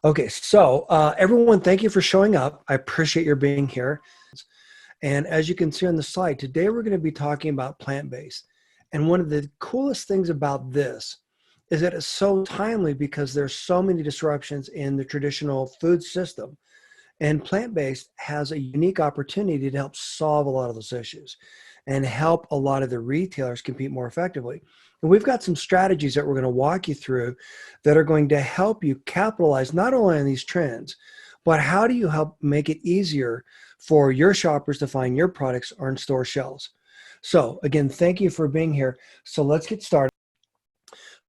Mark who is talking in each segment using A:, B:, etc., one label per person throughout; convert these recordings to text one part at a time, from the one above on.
A: Okay, so everyone, thank you for showing up. I appreciate your being here. And as you can see on the slide, today we're going to be talking about plant-based. And one of the coolest things about this is that it's so timely because there's so many disruptions in the traditional food system. And plant-based has a unique opportunity to help solve a lot of those issues and help a lot of the retailers compete more effectively. And we've got some strategies that we're going to walk you through that are going to help you capitalize not only on these trends, but how do you help make it easier for your shoppers to find your products on store shelves. So again, thank you for being here. So let's get started.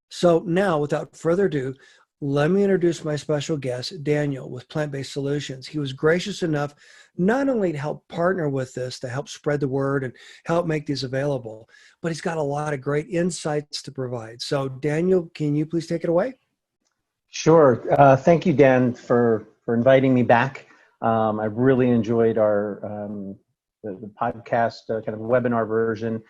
A: So now, without further ado, let me introduce my special guest, Daniel, with Plant-Based Solutions. He was gracious enough not only to help partner with this, to help spread the word and help make these available, but he's got a lot of great insights to provide. So Daniel, can you please take it away?
B: Sure. Thank you, Dan, for inviting me back. I really enjoyed the podcast kind of webinar version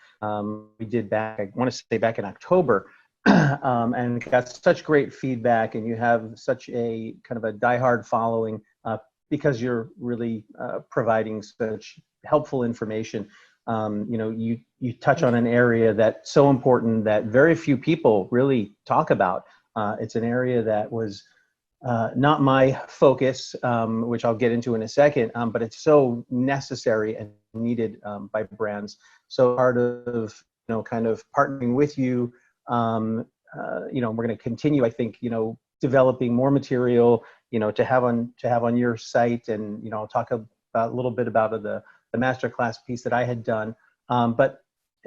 B: we did back, I want to say back in October. And got such great feedback, and you have such a kind of a diehard following because you're really providing such helpful information. You touch on an area that's so important that very few people really talk about. It's an area that was not my focus, which I'll get into in a second, but it's so necessary and needed by brands. So part of kind of partnering with you. We're going to continue, I think, developing more material, to have on your site, and I'll talk about a little bit about the masterclass piece that I had done. But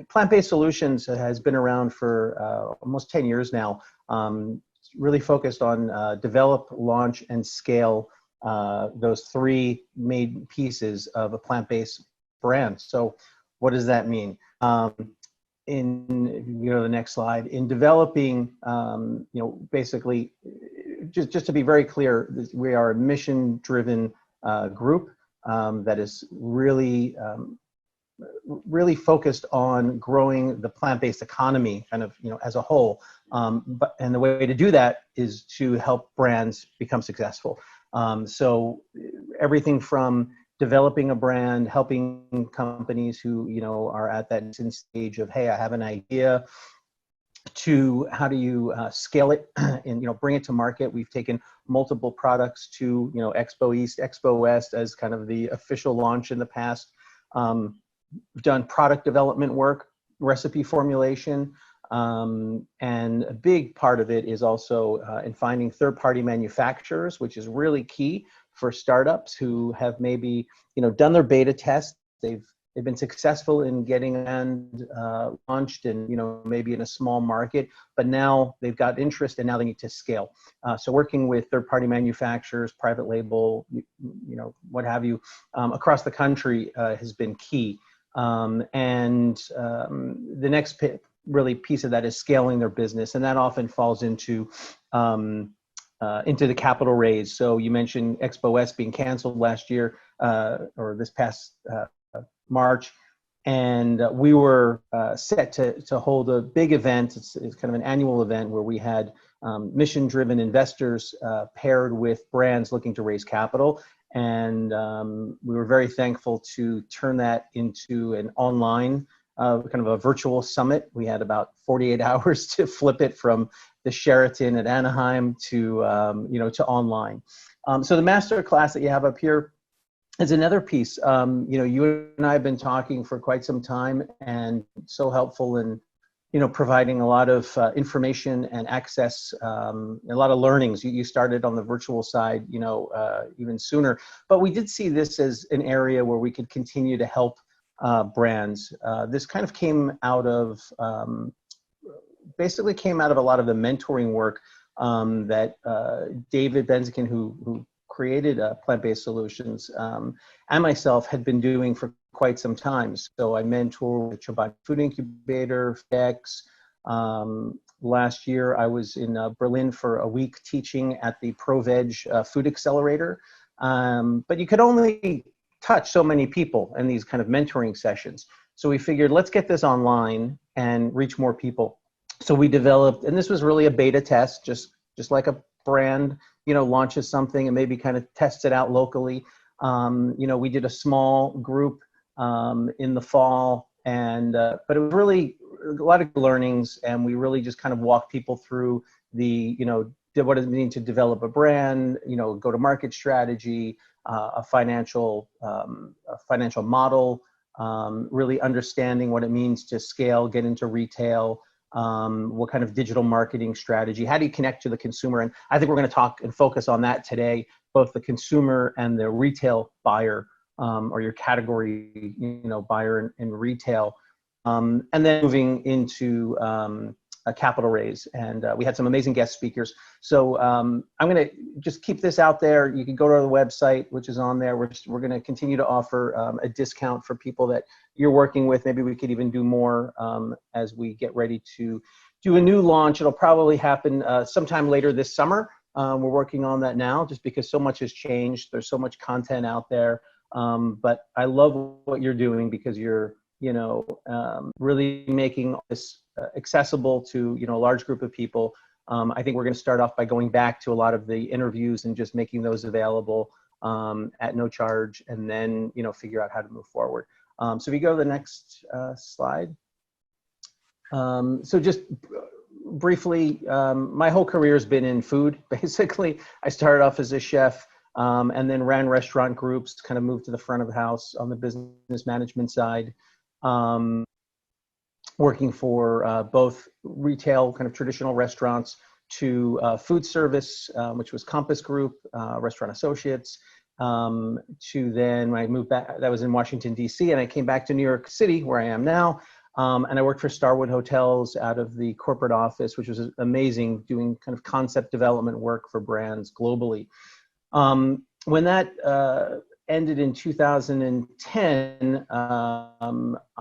B: Plant-Based Solutions has been around for almost 10 years now. Really focused on develop, launch, and scale those three main pieces of a plant-based brand. So, what does that mean? In the next slide, in developing, basically, just to be very clear, we are a mission-driven group that is really focused on growing the plant-based economy, kind of as a whole. And the way to do that is to help brands become successful. So everything from developing a brand, helping companies who are at that stage of, hey, I have an idea, to how do you scale it and bring it to market. We've taken multiple products to Expo East, Expo West as kind of the official launch in the past. We've done product development work, recipe formulation, and a big part of it is also in finding third-party manufacturers, which is really key for startups who have maybe done their beta test. They've been successful in getting and launched and maybe in a small market, but now they've got interest and now they need to scale. So working with third-party manufacturers, private label, what have you, across the country has been key. The next really piece of that is scaling their business, and that often falls into the capital raise. So you mentioned Expo West being canceled last year, or this past March, and we were set to hold a big event. It's kind of an annual event where we had mission-driven investors paired with brands looking to raise capital. And we were very thankful to turn that into an online, kind of a virtual summit. We had about 48 hours to flip it from the Sheraton at Anaheim to to online. So the master class that you have up here is another piece. You and I have been talking for quite some time, and so helpful in providing a lot of information and access, a lot of learnings. You started on the virtual side, even sooner. But we did see this as an area where we could continue to help brands. This kind of came out of, basically came out of a lot of the mentoring work that David Benzikin, who created Plant-Based Solutions, and myself had been doing for quite some time. So I mentor the Chobani Food Incubator, FedEx. Last year, I was in Berlin for a week teaching at the ProVeg Food Accelerator. But you could only touch so many people in these kind of mentoring sessions. So we figured, let's get this online and reach more people. So we developed, and this was really a beta test, just like a brand launches something and maybe kind of tests it out locally. We did a small group in the fall, and but it was really a lot of learnings, and we really just kind of walked people through the, what does it mean to develop a brand, go to market strategy, a financial model, really understanding what it means to scale, get into retail, what kind of digital marketing strategy, how do you connect to the consumer? And I think we're going to talk and focus on that today, both the consumer and the retail buyer, or your category, buyer in retail. And then moving into a capital raise. And we had some amazing guest speakers. So I'm going to just keep this out there. You can go to the website, which is on there. We're going to continue to offer a discount for people that you're working with. Maybe we could even do more as we get ready to do a new launch. It'll probably happen sometime later this summer. We're working on that now just because so much has changed. There's so much content out there. But I love what you're doing because you're, really making this accessible to, a large group of people. I think we're going to start off by going back to a lot of the interviews and just making those available at no charge, and then, figure out how to move forward. So if you go to the next slide. So just briefly, my whole career has been in food, basically. I started off as a chef, and then ran restaurant groups, kind of moved to the front of the house on the business management side, working for both retail, kind of traditional restaurants, to food service, which was Compass Group, Restaurant Associates, to then when I moved back, that was in Washington, D.C., and I came back to New York City, where I am now, and I worked for Starwood Hotels out of the corporate office, which was amazing, doing kind of concept development work for brands globally. When that ended in 2010,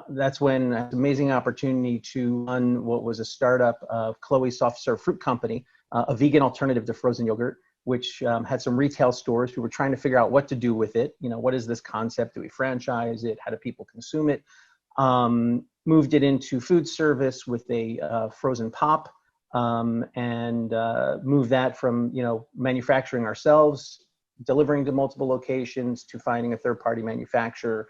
B: that's when I had an amazing opportunity to run what was a startup of Chloe's Soft Serve Fruit Company, a vegan alternative to frozen yogurt, which had some retail stores. We were trying to figure out what to do with it. What is this concept? Do we franchise it? How do people consume it? Moved it into food service with a frozen pop, and moved that from manufacturing ourselves, delivering to multiple locations, to finding a third-party manufacturer.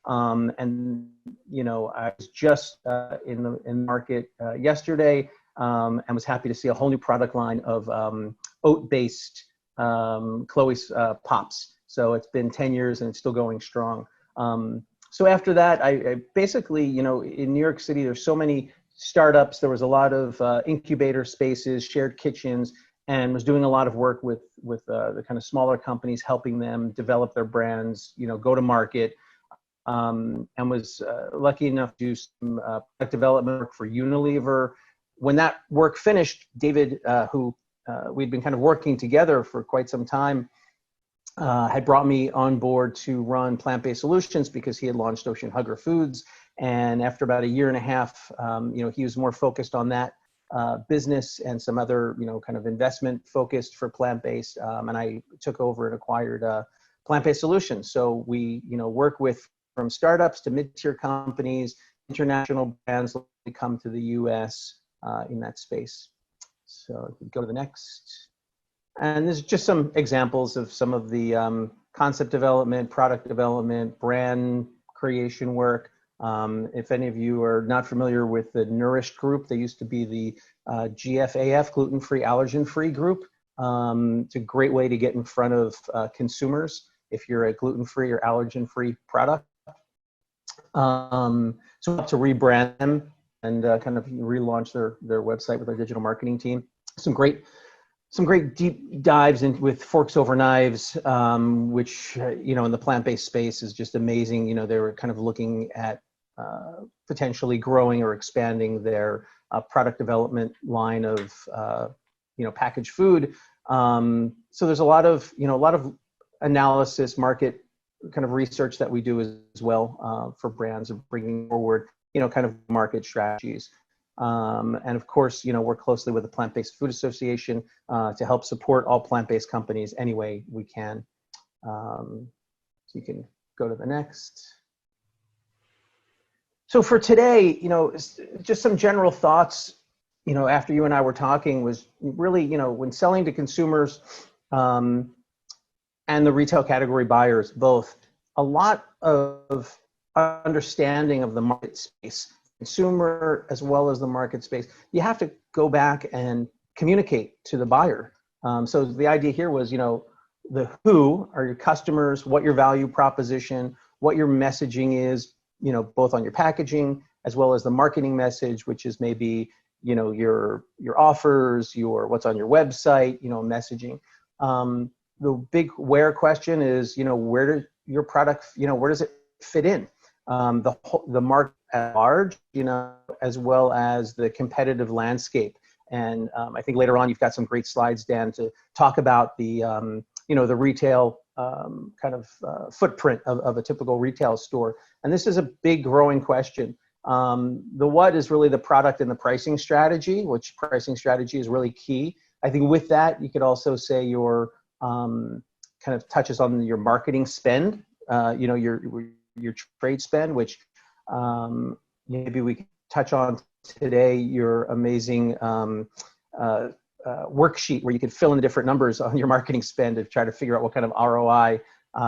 B: And I was just in the market yesterday, and was happy to see a whole new product line of oat-based Chloe's Pops. So it's been 10 years and it's still going strong. So after that, I basically, in New York City, there's so many startups. There was a lot of incubator spaces, shared kitchens, and was doing a lot of work with the kind of smaller companies, helping them develop their brands, go to market, and was lucky enough to do some product development work for Unilever. When that work finished, David, who we'd been kind of working together for quite some time, had brought me on board to run plant-based solutions because he had launched Ocean Hugger Foods. And after about a year and a half, he was more focused on that business and some other, kind of investment focused for plant-based. And I took over and acquired plant-based solutions. So we, work with from startups to mid-tier companies, international brands that come to the US in that space. So if we go to the next. And there's just some examples of some of the concept development, product development, brand creation work. If any of you are not familiar with the Nourished group, they used to be the GFAF, gluten-free, allergen-free group. It's a great way to get in front of consumers if you're a gluten-free or allergen-free product. So to rebrand them and kind of relaunch their website with our digital marketing team. Some great deep dives in with Forks Over Knives, which, in the plant-based space is just amazing. They were kind of looking at potentially growing or expanding their product development line of, packaged food. So there's a lot of analysis, market kind of research that we do as well for brands of bringing forward, kind of market strategies. And of course, work closely with the Plant-Based Food Association to help support all plant-based companies any way we can. So you can go to the next. So for today, just some general thoughts, after you and I were talking was really, when selling to consumers, and the retail category buyers, both, a lot of understanding of the market space, consumer as well as the market space. You have to go back and communicate to the buyer. So the idea here was, the who are your customers, what your value proposition, what your messaging is, both on your packaging as well as the marketing message, which is maybe, your offers, what's on your website, messaging. The big where question is, where does your product, where does it fit in? The market at large, as well as the competitive landscape. And I think later on, you've got some great slides, Dan, to talk about the, the retail footprint of a typical retail store. And this is a big growing question. The what is really the product and the pricing strategy, which pricing strategy is really key. I think with that, you could also say your kind of touches on your marketing spend, your trade spend, which maybe we can touch on today, your amazing worksheet where you can fill in the different numbers on your marketing spend to try to figure out what kind of ROI.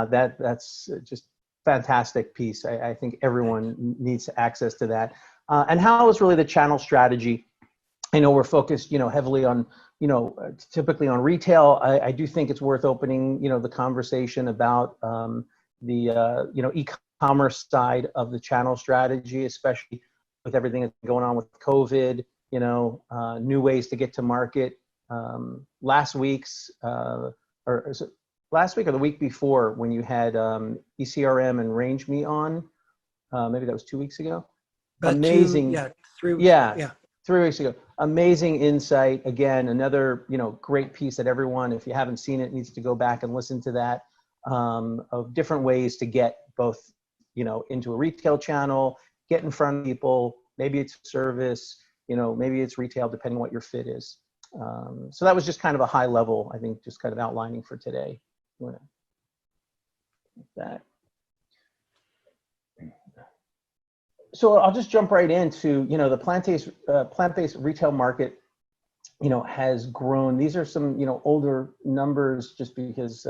B: That's just fantastic piece. I think everyone needs access to that. And how is really the channel strategy? I know we're focused, heavily on, typically on retail. I do think it's worth opening, the conversation about the, e-commerce side of the channel strategy, especially with everything that's going on with COVID, new ways to get to market. Last week or the week before, when you had ECRM and RangeMe on, maybe that was 2 weeks ago. Amazing.
A: 3 weeks.
B: Yeah. 3 weeks ago. Amazing insight. Again, another, great piece that everyone, if you haven't seen it, needs to go back and listen to that, of different ways to get both, into a retail channel, get in front of people. Maybe it's service, maybe it's retail, depending on what your fit is. So that was just kind of a high level, I think, just kind of outlining for today. That. So I'll just jump right into, the plant-based retail market, has grown. These are some, older numbers, just because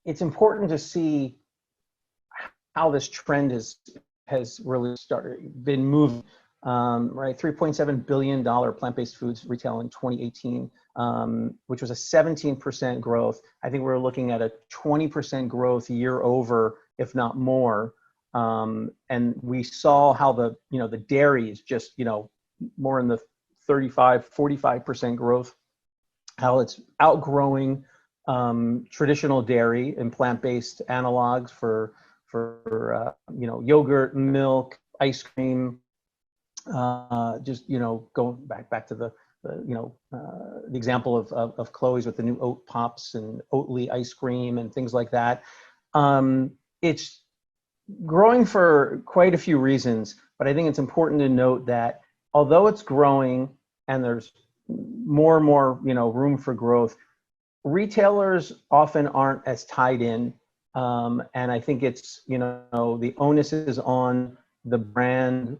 B: it's important to see how this trend has really been moving. Right, $3.7 billion plant-based foods retail in 2018, which was a 17% growth. I think we're looking at a 20% growth year over, if not more. And we saw how the dairy is just, more in the 45% growth, how it's outgrowing traditional dairy and plant-based analogs for yogurt, milk, ice cream. Just going back to the example of Chloe's with the new oat pops and Oatly ice cream and things like that. It's growing for quite a few reasons, but I think it's important to note that although it's growing and there's more and more room for growth, retailers often aren't as tied in, and I think it's the onus is on the brand.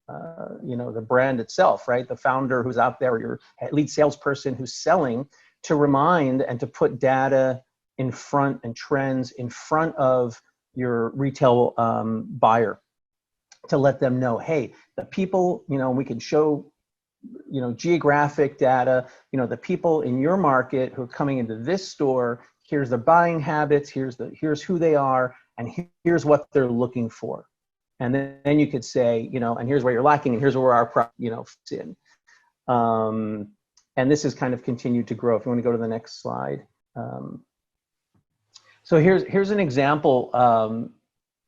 B: The brand itself, right? The founder who's out there, or your lead salesperson who's selling, to remind and to put data in front and trends in front of your retail buyer, to let them know, hey, the people, we can show, geographic data, the people in your market who are coming into this store, here's their buying habits, here's who they are, and here's what they're looking for. And then you could say, and here's where you're lacking, and here's where our product, fits in. And this has kind of continued to grow. If you want to go to the next slide. So here's an example,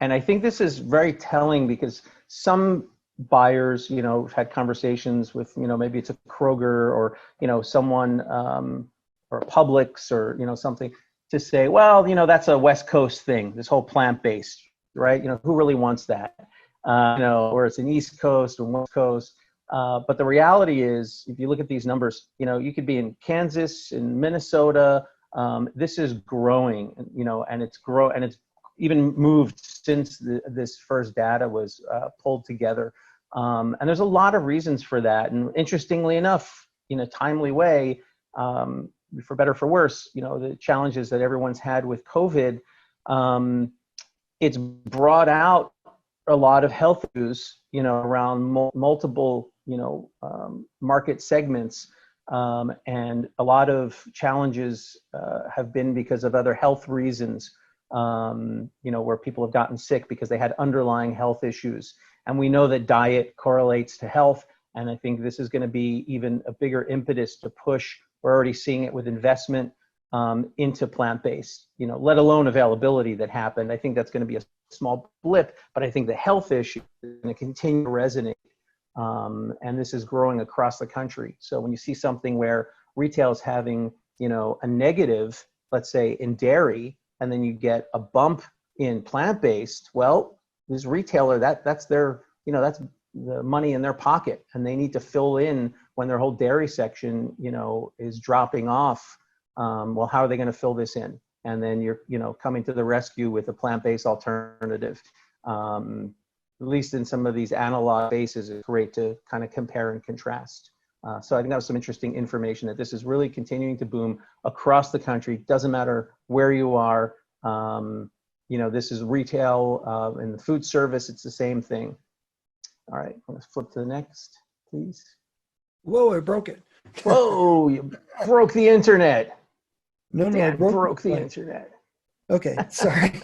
B: and I think this is very telling, because some buyers, have had conversations with, maybe it's a Kroger or, someone, or a Publix or, something, to say, well, that's a West Coast thing, this whole plant-based. Right? Who really wants that? Or it's an East Coast or West Coast. But the reality is, if you look at these numbers, you could be in Kansas, in Minnesota. This is growing, and it's even moved since this first data was pulled together. And there's a lot of reasons for that. And interestingly enough, in a timely way, for better or for worse, you know, the challenges that everyone's had with COVID, it's brought out a lot of health issues, you know, around multiple, you know, market segments. And a lot of challenges have been because of other health reasons, you know, where people have gotten sick because they had underlying health issues. And we know that diet correlates to health. And I think this is going to be even a bigger impetus to push. We're already seeing it with investment into plant-based, you know, let alone availability that happened. I think that's going to be a small blip, but I think the health issue is going to continue to resonate. And this is growing across the country. So when you see something where retail is having, you know, a negative, let's say in dairy, and then you get a bump in plant-based, well, this retailer, that's their, you know, that's the money in their pocket, and they need to fill in when their whole dairy section, you know, is dropping off. Well, how are they going to fill this in? And then you're, you know, coming to the rescue with a plant-based alternative. At least in some of these analog bases, it's great to kind of compare and contrast. So I think that was some interesting information that this is really continuing to boom across the country. Doesn't matter where you are. You know, this is retail in the food service. It's the same thing. All right, let's flip to the next, please.
A: Whoa, I broke it.
B: Whoa, you broke the internet.
A: No,
B: Dan
A: I
B: broke the internet.
A: Okay, sorry.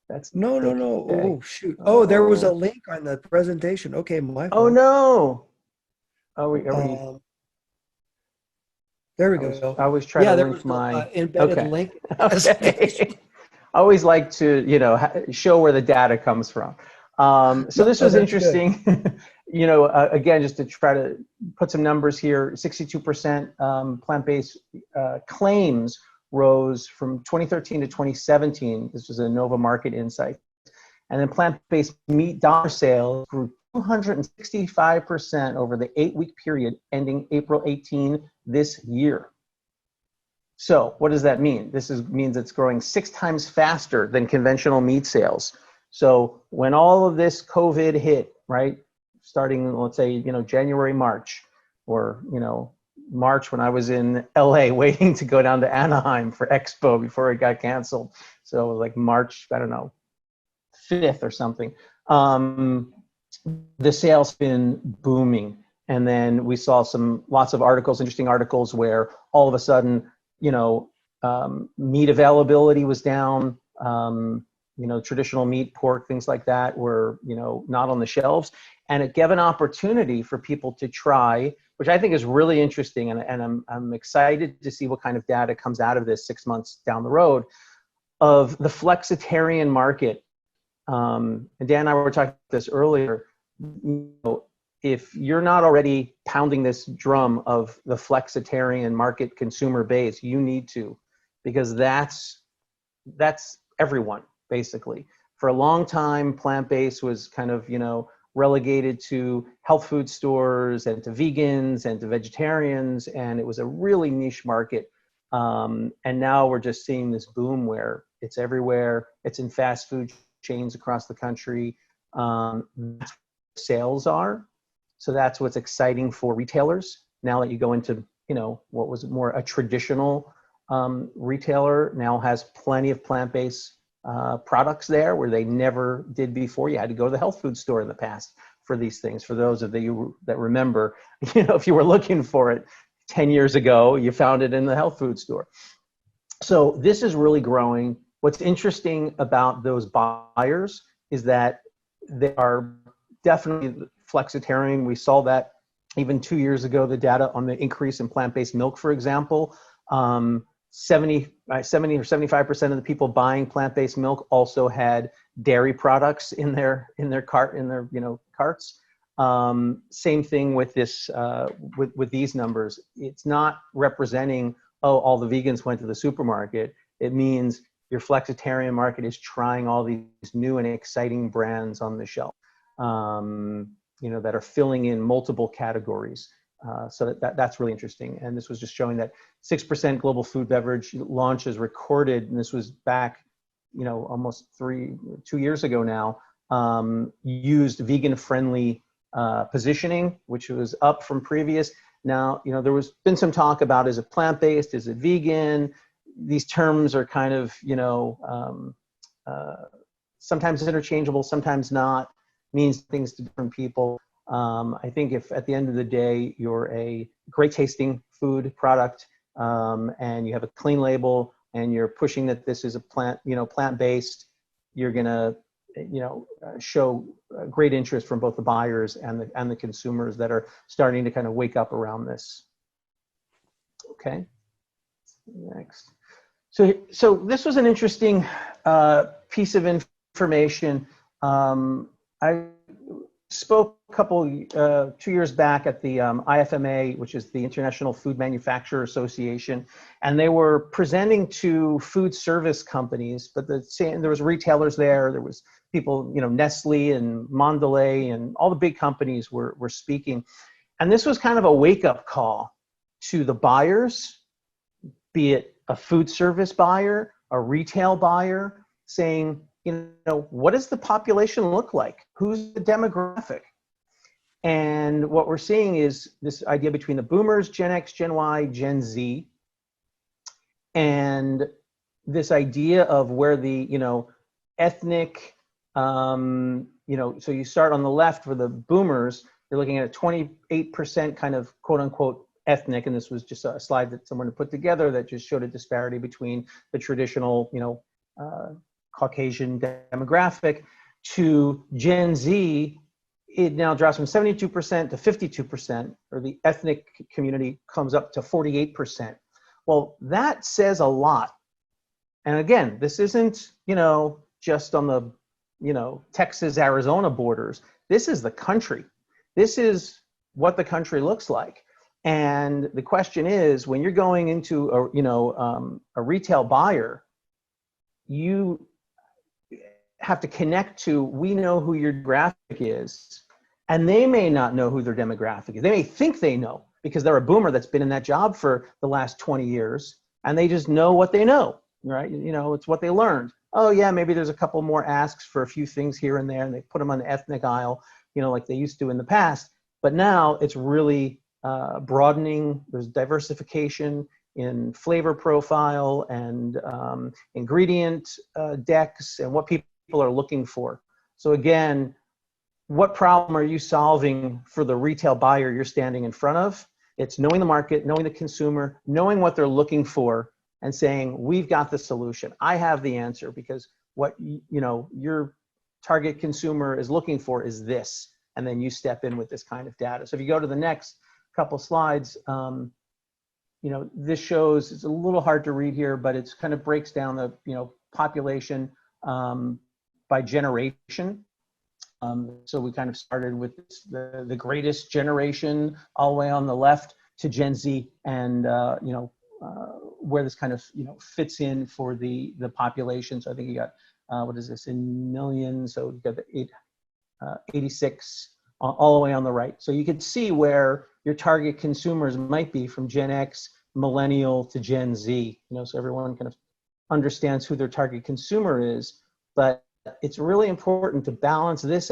B: That's
A: no.
B: okay.
A: Oh, shoot. Oh, there was a link on the presentation. Okay, my fault.
B: Oh, no. Are we
A: there we go.
B: I always try to
A: there
B: link
A: was
B: my
A: embedded
B: okay.
A: link.
B: Okay. I always like to, you know, show where the data comes from. So this was interesting. You know, again, just to try to put some numbers here, 62% plant-based claims rose from 2013 to 2017. This was a Nova Market Insight. And then plant-based meat dollar sales grew 265% over the 8-week period ending April 18 this year. So what does that mean? This means it's growing 6 times faster than conventional meat sales. So when all of this COVID hit, right, starting, let's say, you know, January, March, or, you know, March when I was in LA waiting to go down to Anaheim for Expo before it got canceled. So like March, I don't know, 5th or something. The sales been booming. And then we saw lots of articles, interesting articles where all of a sudden, you know, meat availability was down. You know, traditional meat, pork, things like that were, you know, not on the shelves. And it gave an opportunity for people to try, which I think is really interesting. And I'm excited to see what kind of data comes out of this 6 months down the road of the flexitarian market. And Dan and I were talking about this earlier. You know, if you're not already pounding this drum of the flexitarian market consumer base, you need to, because that's everyone, basically. For a long time, plant-based was kind of, you know, relegated to health food stores and to vegans and to vegetarians, and it was a really niche market. And now we're just seeing this boom where it's everywhere. It's in fast food chains across the country. That's what sales are. So that's what's exciting for retailers. Now that you go into, you know, what was more a traditional retailer now has plenty of plant-based products there where they never did before. You had to go to the health food store in the past for these things. For those of you that remember, you know, if you were looking for it 10 years ago, you found it in the health food store. So this is really growing. What's interesting about those buyers is that they are definitely flexitarian. We saw that even 2 years ago, the data on the increase in plant-based milk, for example. 70 or 75% of the people buying plant-based milk also had dairy products in their cart, you know, carts. Same thing with this with these numbers. It's not representing, oh, all the vegans went to the supermarket. It means your flexitarian market is trying all these new and exciting brands on the shelf, you know, that are filling in multiple categories. So that's really interesting. And this was just showing that 6% global food beverage launches recorded, and this was back, you know, almost 2 years ago now, used vegan-friendly positioning, which was up from previous. Now, there was been some talk about, is it plant-based, is it vegan? These terms are kind of, sometimes interchangeable, sometimes not, means things to different people. I think if at the end of the day, you're a great tasting food product, and you have a clean label and you're pushing that this is a plant-based, you're gonna, show great interest from both the buyers and the consumers that are starting to kind of wake up around this. Okay, next. So this was an interesting piece of information. I spoke a couple 2 years back at the IFMA, which is the International Food Manufacturer Association, and they were presenting to food service companies, but there was retailers there, there was people, Nestle and Mondelez and all the big companies were speaking. And this was kind of a wake-up call to the buyers, be it a food service buyer, a retail buyer, saying, what does the population look like? Who's the demographic? And what we're seeing is this idea between the boomers, Gen X, Gen Y, Gen Z, and this idea of where the, ethnic, so you start on the left for the boomers, you're looking at a 28% kind of quote unquote ethnic, and this was just a slide that someone had put together that just showed a disparity between the traditional, Caucasian demographic to Gen Z. It now drops from 72% to 52%, or the ethnic community comes up to 48%. Well, that says a lot. And again, this isn't, just on the, Texas, Arizona borders. This is the country. This is what the country looks like. And the question is, when you're going into a retail buyer, you have to connect to, we know who your demographic is, and they may not know who their demographic is. They may think they know because they're a boomer that's been in that job for the last 20 years, and they just know what they know, right? It's what they learned. Oh yeah, maybe there's a couple more asks for a few things here and there, and they put them on the ethnic aisle, like they used to in the past. But now it's really broadening. There's diversification in flavor profile and ingredient decks and what people are looking for. So again, what problem are you solving for the retail buyer you're standing in front of? It's knowing the market, knowing the consumer, knowing what they're looking for, and saying, we've got the solution. I have the answer, because what your target consumer is looking for is this. And then you step in with this kind of data. So if you go to the next couple slides, this shows, it's a little hard to read here, but it's kind of breaks down the population by generation. So we kind of started with the greatest generation all the way on the left to Gen Z, and where this kind of fits in for the population. So I think you got what is this in millions? So you got the 86 all the way on the right. So you can see where your target consumers might be from Gen X, millennial to Gen Z. So everyone kind of understands who their target consumer is, but it's really important to balance this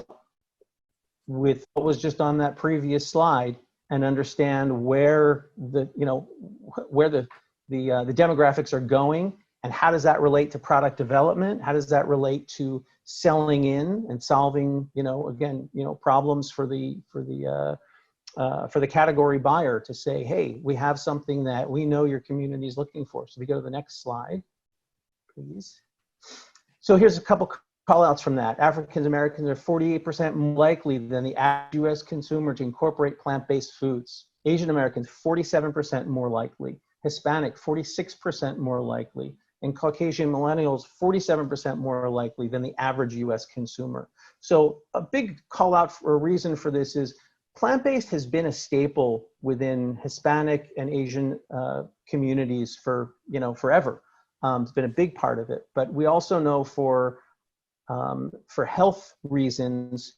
B: with what was just on that previous slide and understand where the demographics are going, and how does that relate to product development? How does that relate to selling in and solving, problems for the category buyer to say, hey, we have something that we know your community is looking for. So we go to the next slide, please. So here's a couple call outs from that. African Americans are 48% more likely than the average US consumer to incorporate plant-based foods. Asian Americans, 47% more likely. Hispanic, 46% more likely. And Caucasian millennials, 47% more likely than the average US consumer. So a big call out for a reason for this is plant-based has been a staple within Hispanic and Asian communities for forever. It's been a big part of it. But we also know for health reasons,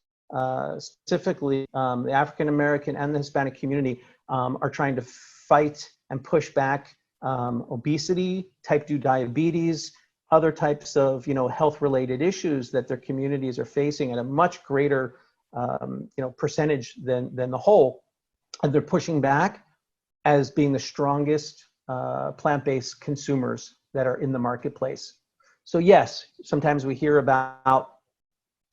B: specifically the African American and the Hispanic community are trying to fight and push back obesity, type 2 diabetes, other types of health-related issues that their communities are facing at a much greater percentage than the whole, and they're pushing back as being the strongest plant-based consumers that are in the marketplace. So yes, sometimes we hear about,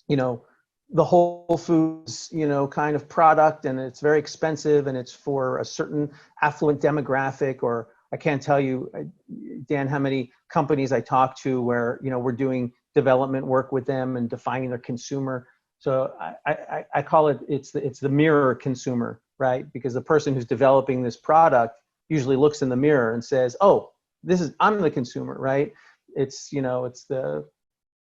B: you know, the Whole Foods, you know, kind of product, and it's very expensive and it's for a certain affluent demographic. Or I can't tell you, Dan, how many companies I talk to where, you know, we're doing development work with them and defining their consumer. So I call it, it's the mirror consumer, right? Because the person who's developing this product usually looks in the mirror and says, oh, I'm the consumer, right? It's, you know, it's the,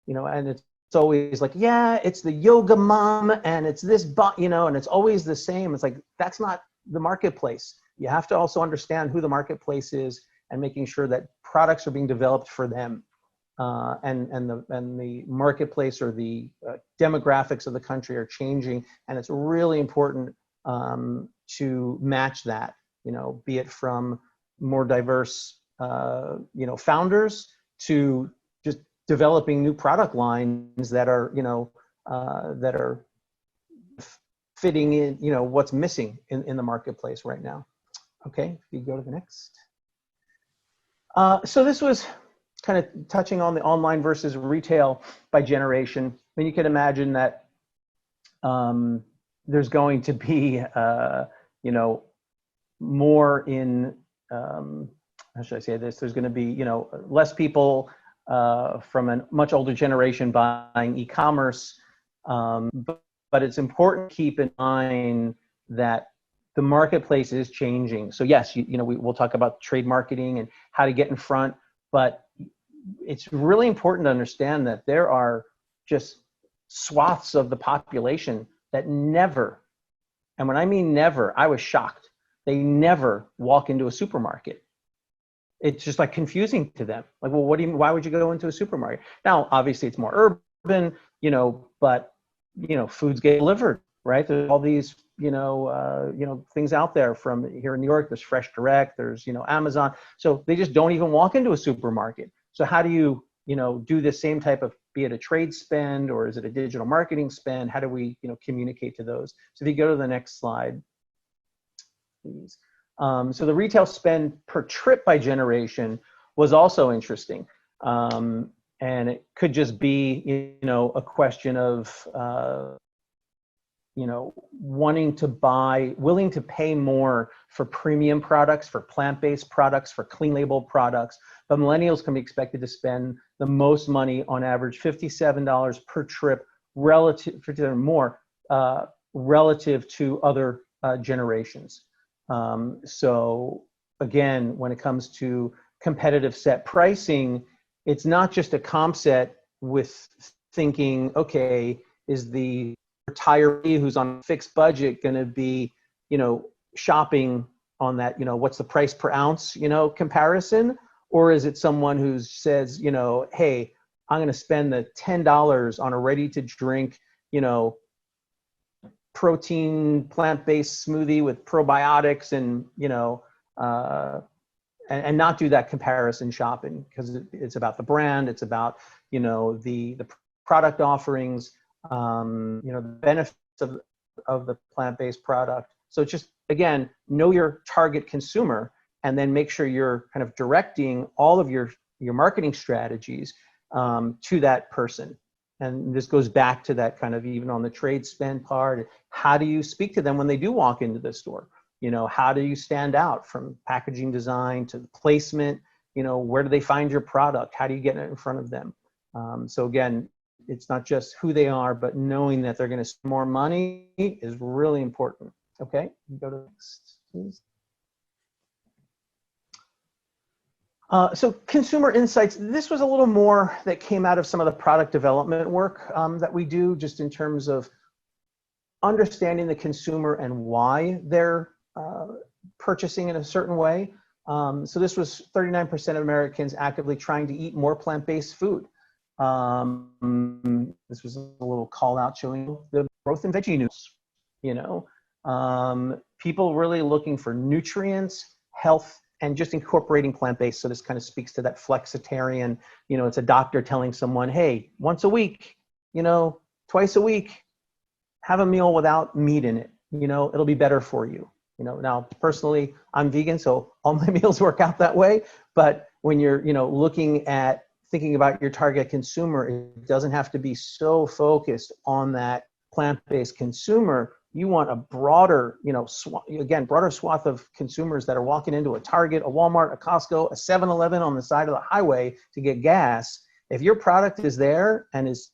B: you know, and it's always like, yeah, it's the yoga mom and it's this, you know, and it's always the same. It's like, that's not the marketplace. You have to also understand who the marketplace is and making sure that products are being developed for them. And the marketplace or the demographics of the country are changing, and it's really important to match that, you know, be it from more diverse, you know, founders to just developing new product lines that are, you know, that are fitting in, you know, what's missing in the marketplace right now. Okay, if you go to the next. So this was kind of touching on the online versus retail by generation. I mean, you can imagine that there's going to be, you know, more in, how should I say this? There's going to be, you know, less people from a much older generation buying e-commerce, but it's important to keep in mind that the marketplace is changing. So yes, you know, we'll talk about trade marketing and how to get in front, but it's really important to understand that there are just swaths of the population that never, and when I mean never, I was shocked, they never walk into a supermarket. It's just like confusing to them. Like, well, why would you go into a supermarket? Now, obviously it's more urban, you know, but, you know, foods get delivered, right? There's all these, you know, things out there from here in New York. There's Fresh Direct, there's, you know, Amazon. So they just don't even walk into a supermarket. So how do you, you know, do the same type of, be it a trade spend or is it a digital marketing spend? How do we, you know, communicate to those? So if you go to the next slide, please. So the retail spend per trip by generation was also interesting. And it could just be, you know, a question of, you know, willing to pay more for premium products, for plant-based products, for clean label products. But millennials can be expected to spend the most money, on average $57 per trip, relative to other generations. So again, when it comes to competitive set pricing, it's not just a comp set with thinking, okay, is the retiree who's on a fixed budget going to be, you know, shopping on that, you know, what's the price per ounce, you know, comparison? Or is it someone who says, you know, hey, I'm going to spend the $10 on a ready to drink, you know, protein plant-based smoothie with probiotics and, you know, and not do that comparison shopping, because it's about the brand, it's about, you know, the product offerings, you know, the benefits of the plant-based product. So it's just, again, know your target consumer and then make sure you're kind of directing all of your marketing strategies to that person. And this goes back to that kind of, even on the trade spend part, how do you speak to them when they do walk into the store? You know, how do you stand out, from packaging design to placement? You know, where do they find your product? How do you get it in front of them? So again, it's not just who they are, but knowing that they're going to spend more money is really important. Okay, go to the next, please. So consumer insights, this was a little more that came out of some of the product development work that we do, just in terms of understanding the consumer and why they're purchasing in a certain way. So this was 39% of Americans actively trying to eat more plant-based food. This was a little call out showing the growth in veggie noodles, you know, people really looking for nutrients, health, and just incorporating plant-based. So this kind of speaks to that flexitarian, you know, it's a doctor telling someone, hey, once a week, you know, twice a week, have a meal without meat in it, you know, it'll be better for you. Now personally, I'm vegan, so all my meals work out that way. But when you're, looking at thinking about your target consumer, it doesn't have to be so focused on that plant-based consumer. You want a broader, broader swath of consumers that are walking into a Target, a Walmart, a Costco, a 7-Eleven on the side of the highway to get gas. If your product is there and is,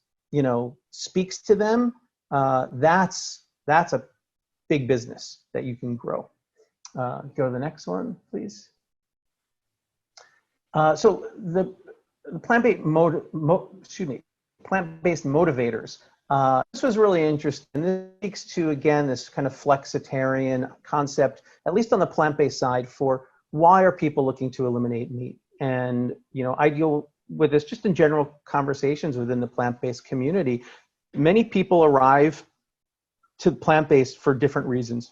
B: speaks to them, that's a big business that you can grow. Go to the next one, please. So the plant-based plant-based motivators. This was really interesting. This speaks to, again, this kind of flexitarian concept, at least on the plant-based side, for why are people looking to eliminate meat? And, I deal with this just in general conversations within the plant-based community. Many people arrive to plant-based for different reasons.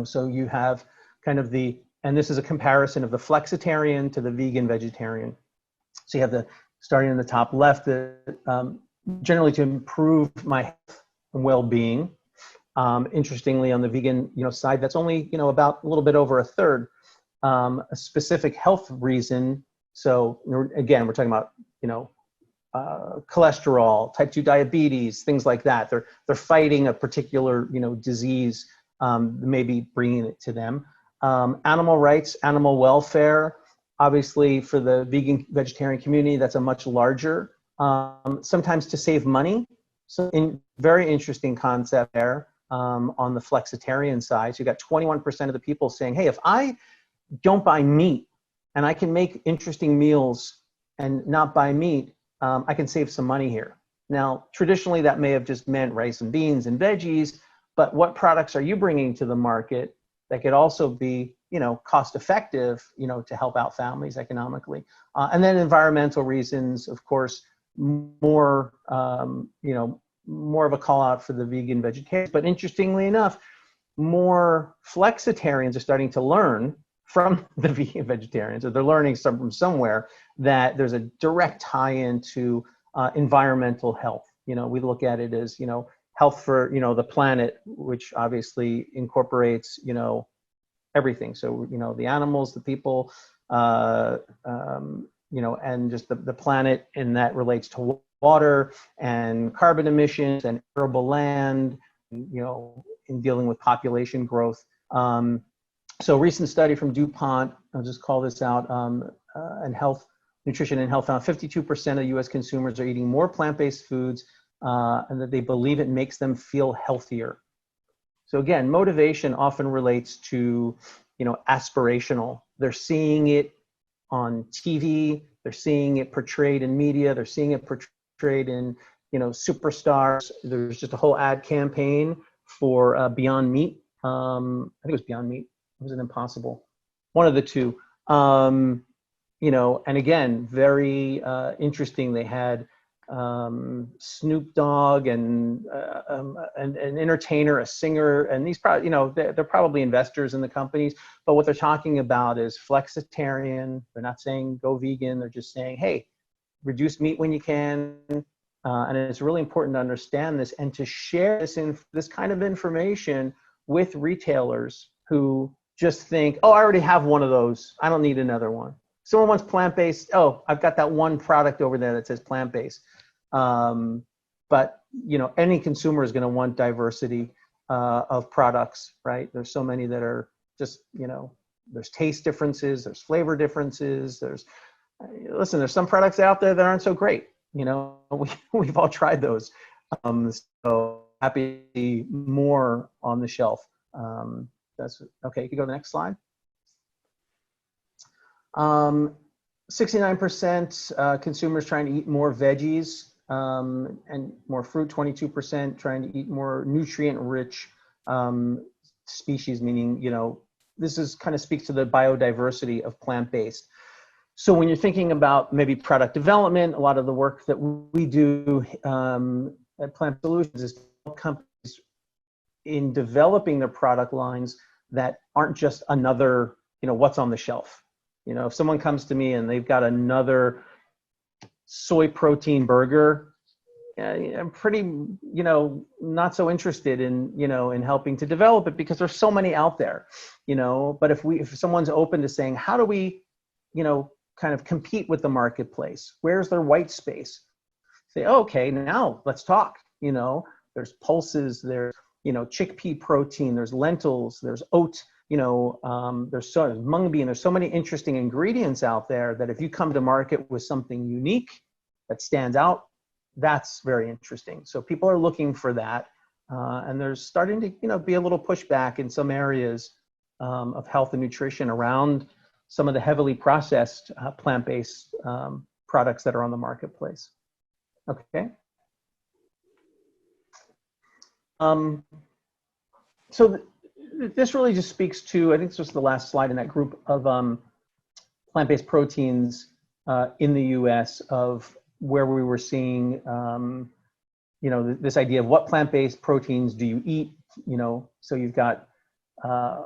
B: So you have kind of and this is a comparison of the flexitarian to the vegan vegetarian. So you have starting in the top left, generally to improve my health and well-being. Interestingly, on the vegan side, that's only about a little bit over a third. A specific health reason. So again, we're talking about cholesterol, type 2 diabetes, things like that. They're fighting a particular disease, maybe bringing it to them. Animal rights, animal welfare. Obviously, for the vegan vegetarian community, that's a much larger. Sometimes to save money. So very interesting concept there on the flexitarian side. So you got 21% of the people saying, hey, if I don't buy meat and I can make interesting meals and not buy meat, I can save some money here. Now, traditionally, that may have just meant rice and beans and veggies, but what products are you bringing to the market that could also be, cost effective, to help out families economically? And then environmental reasons, of course, more of a call out for the vegan vegetarians. But interestingly enough, more flexitarians are starting to learn from the vegan vegetarians, or they're learning from somewhere, that there's a direct tie-in to environmental health. We look at it as, health for, the planet, which obviously incorporates, everything. So, the animals, the people, and just the planet, and that relates to water and carbon emissions and arable land, in dealing with population growth. So recent study from DuPont, I'll just call this out, and nutrition and health found 52% of US consumers are eating more plant-based foods, and that they believe it makes them feel healthier. So again, motivation often relates to, aspirational. They're seeing it on TV, they're seeing it portrayed in media, they're seeing it portrayed in, superstars. There's just a whole ad campaign for Beyond Meat. I think it was Beyond Meat. Was it Impossible? One of the two. And again, very interesting. They had Snoop Dogg and an entertainer, a singer, and these probably, they're probably investors in the companies. But what they're talking about is flexitarian. They're not saying go vegan. They're just saying, hey, reduce meat when you can. And it's really important to understand this and to share this kind of information with retailers who just think, oh, I already have one of those. I don't need another one. Someone wants plant-based. Oh, I've got that one product over there that says plant-based. But, any consumer is going to want diversity of products, right? There's so many that are just, there's taste differences, there's flavor differences. There's some products out there that aren't so great. We've all tried those. So happy to see more on the shelf. That's okay. You can go to the next slide. 69% consumers trying to eat more veggies and more fruit. 22% trying to eat more nutrient-rich species, meaning this is kind of speaks to the biodiversity of plant-based. So when you're thinking about maybe product development, a lot of the work that we do at Plant Solutions is to help companies in developing their product lines that aren't just another, what's on the shelf. If someone comes to me and they've got another soy protein burger, I'm pretty, not so interested in, in helping to develop it because there's so many out there, but if someone's open to saying, how do we, kind of compete with the marketplace? Where's their white space? Say, oh, okay, now let's talk. There's pulses, there's, chickpea protein, there's lentils, there's oat, there's mung bean, there's so many interesting ingredients out there that if you come to market with something unique that stands out, that's very interesting. So people are looking for that. And there's starting to, be a little pushback in some areas of health and nutrition around some of the heavily processed plant-based products that are on the marketplace. Okay. So this really just speaks to, I think this was the last slide in that group of plant-based proteins in the US, of where we were seeing, this idea of what plant-based proteins do you eat? So you've got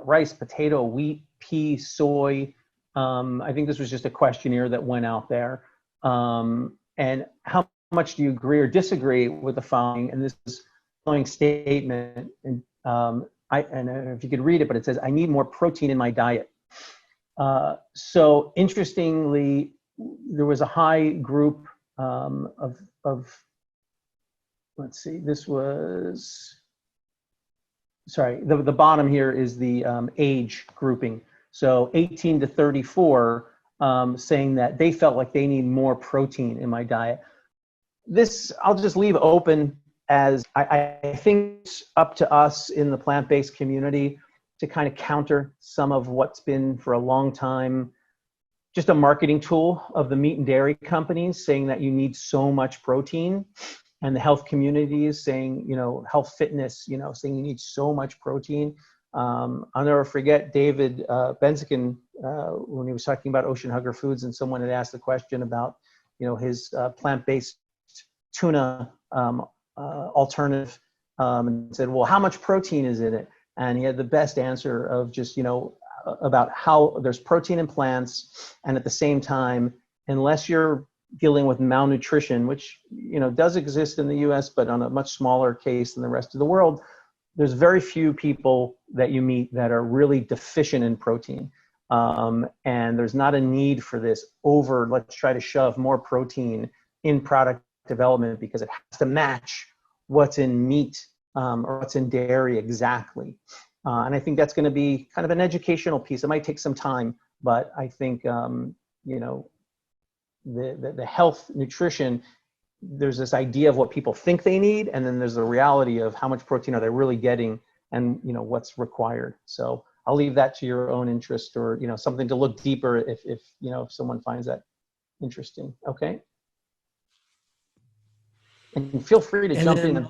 B: rice, potato, wheat, pea, soy. I think this was just a questionnaire that went out there. And how much do you agree or disagree with the following? And this is the following statement. And I don't know if you could read it, but it says, I need more protein in my diet. So interestingly, there was a high group of let's see, this was, sorry, the bottom here is the age grouping. So 18 to 34, saying that they felt like they need more protein in my diet. This, I'll just leave open, as I think it's up to us in the plant-based community to kind of counter some of what's been for a long time just a marketing tool of the meat and dairy companies, saying that you need so much protein, and the health community is saying, health fitness, saying you need so much protein. I'll never forget David Benzikin when he was talking about Ocean Hugger Foods, and someone had asked the question about, his plant-based tuna alternative, and said, well, how much protein is in it? And he had the best answer of just, about how there's protein in plants, and at the same time, unless you're dealing with malnutrition, which does exist in the US, but on a much smaller case than the rest of the world, there's very few people that you meet that are really deficient in protein. And there's not a need for this let's try to shove more protein in product development because it has to match what's in meat or what's in dairy exactly. And I think that's going to be kind of an educational piece. It might take some time, but I think, the health nutrition, there's this idea of what people think they need, and then there's the reality of how much protein are they really getting, and what's required. So I'll leave that to your own interest, or something to look deeper if someone finds that interesting. Okay. And feel free to jump in.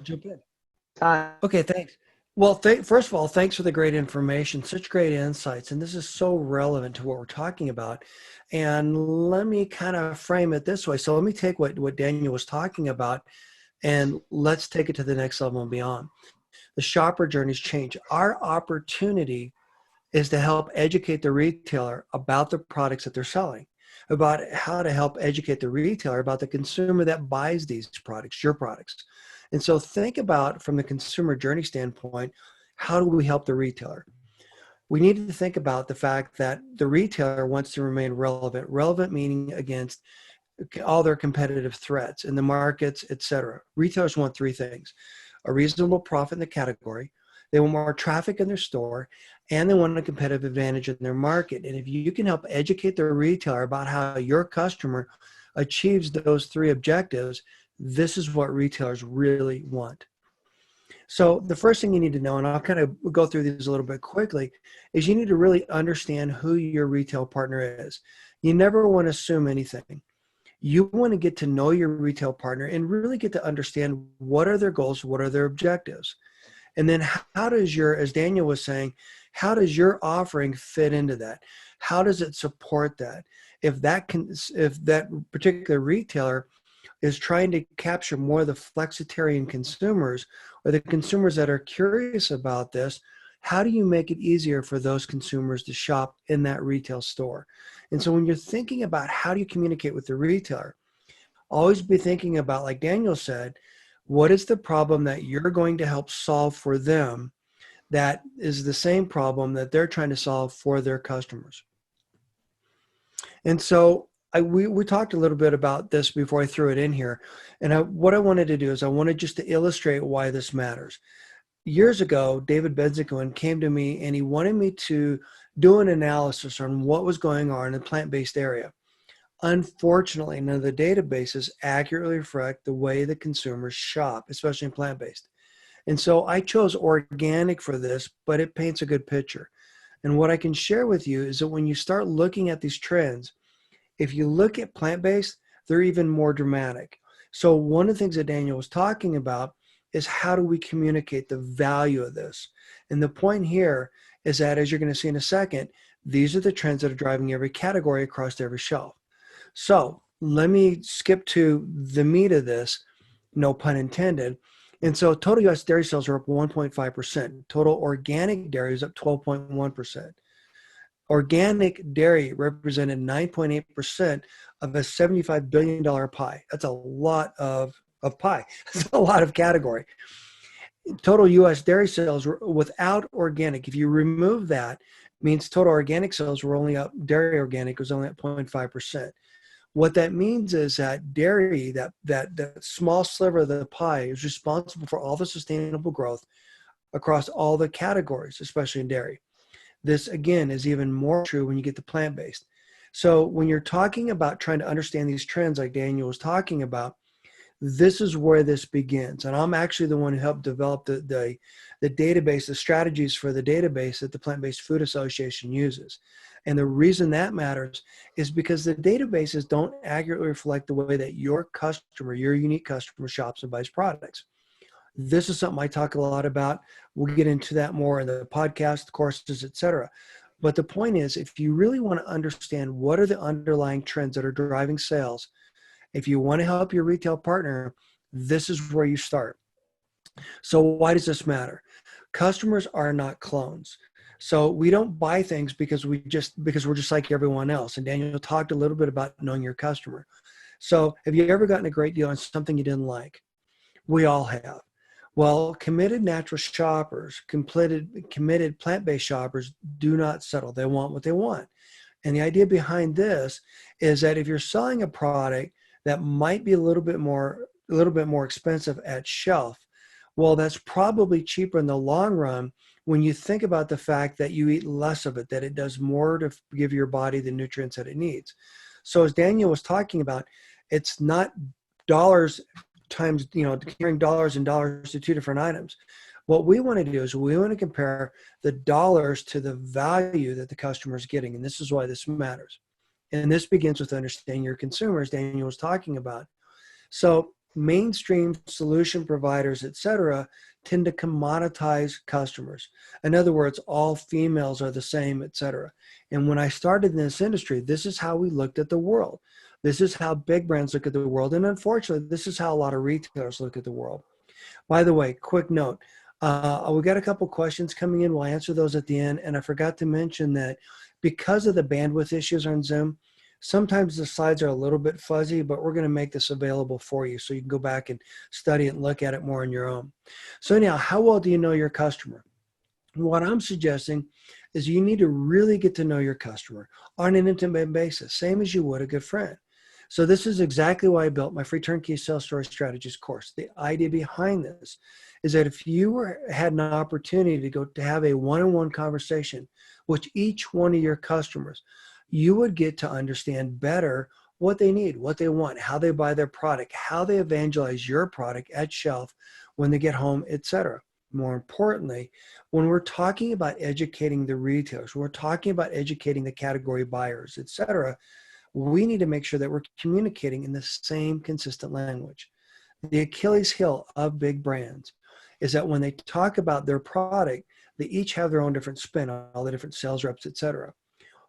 A: Okay, thanks. Well, first of all, thanks for the great information, such great insights. And this is so relevant to what we're talking about. And let me kind of frame it this way. So let me take what Daniel was talking about, and let's take it to the next level and beyond. The shopper journeys change. Our opportunity is to help educate the retailer about the products that they're selling, about how to help educate the retailer about the consumer that buys these products, your products. And so think about, from the consumer journey standpoint, how do we help the retailer? We need to think about the fact that the retailer wants to remain relevant. Relevant meaning against all their competitive threats in the markets, et cetera. Retailers want three things: a reasonable profit in the category, they want more traffic in their store, and they want a competitive advantage in their market. And if you can help educate the retailer about how your customer achieves those three objectives, this is what retailers really want. So the first thing you need to know, and I'll kind of go through these a little bit quickly, is you need to really understand who your retail partner is. You never want to assume anything. You want to get to know your retail partner and really get to understand what are their goals, what are their objectives. And then how does as Daniel was saying, how does your offering fit into that? How does it support that? If that particular retailer is trying to capture more of the flexitarian consumers, or the consumers that are curious about this, how do you make it easier for those consumers to shop in that retail store? And so when you're thinking about how do you communicate with the retailer, always be thinking about, like Daniel said, What is the problem that you're going to help solve for them that is the same problem that they're trying to solve for their customers? And so we talked a little bit about this before I threw it in here. And what I wanted to do is I wanted just to illustrate why this matters. Years ago, David Benzicoin came to me and he wanted me to do an analysis on what was going on in the plant-based area. Unfortunately, none of the databases accurately reflect the way the consumers shop, especially in plant-based. And so I chose organic for this, but it paints a good picture. And what I can share with you is that when you start looking at these trends, if you look at plant-based, they're even more dramatic. So one of the things that Daniel was talking about is how do we communicate the value of this? And the point here is that, as you're going to see in a second, these are the trends that are driving every category across every shelf. So let me skip to the meat of this, no pun intended. And so total U.S. dairy sales are up 1.5%. Total organic dairy is up 12.1%. Organic dairy represented 9.8% of a $75 billion pie. That's a lot of pie. That's a lot of category. Total U.S. dairy sales were without organic. If you remove that, means total organic sales were only up, dairy organic was only at 0.5%. What that means is that dairy, that small sliver of the pie, is responsible for all the sustainable growth across all the categories, especially in dairy. This, again, is even more true when you get to plant-based. So when you're talking about trying to understand these trends like Daniel was talking about, this is where this begins. And I'm actually the one who helped develop the database, the strategies for the database that the Plant-Based Food Association uses. And the reason that matters is because the databases don't accurately reflect the way that your customer, your unique customer, shops and buys products. This is something I talk a lot about. We'll get into that more in the podcast, courses, etc. But the point is, if you really want to understand what are the underlying trends that are driving sales, if you want to help your retail partner, this is where you start. So why does this matter? Customers are not clones. So we don't buy things because we're just like everyone else. And Daniel talked a little bit about knowing your customer. So have you ever gotten a great deal on something you didn't like? We all have. Well, committed natural shoppers, committed plant-based shoppers do not settle. They want what they want. And the idea behind this is that if you're selling a product that might be a little bit more expensive at shelf, well, that's probably cheaper in the long run when you think about the fact that you eat less of it, that it does more to give your body the nutrients that it needs. So as Daniel was talking about, it's not dollars times, comparing dollars and dollars to two different items. What we want to do is we want to compare the dollars to the value that the customer is getting. And this is why this matters. And this begins with understanding your consumers, Daniel was talking about. So mainstream solution providers, et cetera, tend to commoditize customers. In other words, all females are the same, et cetera. And when I started in this industry, this is how we looked at the world. This is how big brands look at the world. And unfortunately, this is how a lot of retailers look at the world. By the way, quick note, we got a couple questions coming in. We'll answer those at the end. And I forgot to mention that because of the bandwidth issues on Zoom, sometimes the slides are a little bit fuzzy, but we're going to make this available for you so you can go back and study it and look at it more on your own. So anyhow, how well do you know your customer? What I'm suggesting is you need to really get to know your customer on an intimate basis, same as you would a good friend. So this is exactly why I built my free turnkey sales story strategies course. The idea behind this is that if you had an opportunity to have a one-on-one conversation with each one of your customers, you would get to understand better what they need, what they want, how they buy their product, how they evangelize your product at shelf when they get home, etc. More importantly, when we're talking about educating the retailers, we're talking about educating the category buyers, etc., we need to make sure that we're communicating in the same consistent language. The Achilles heel of big brands is that when they talk about their product, they each have their own different spin on all the different sales reps, etc.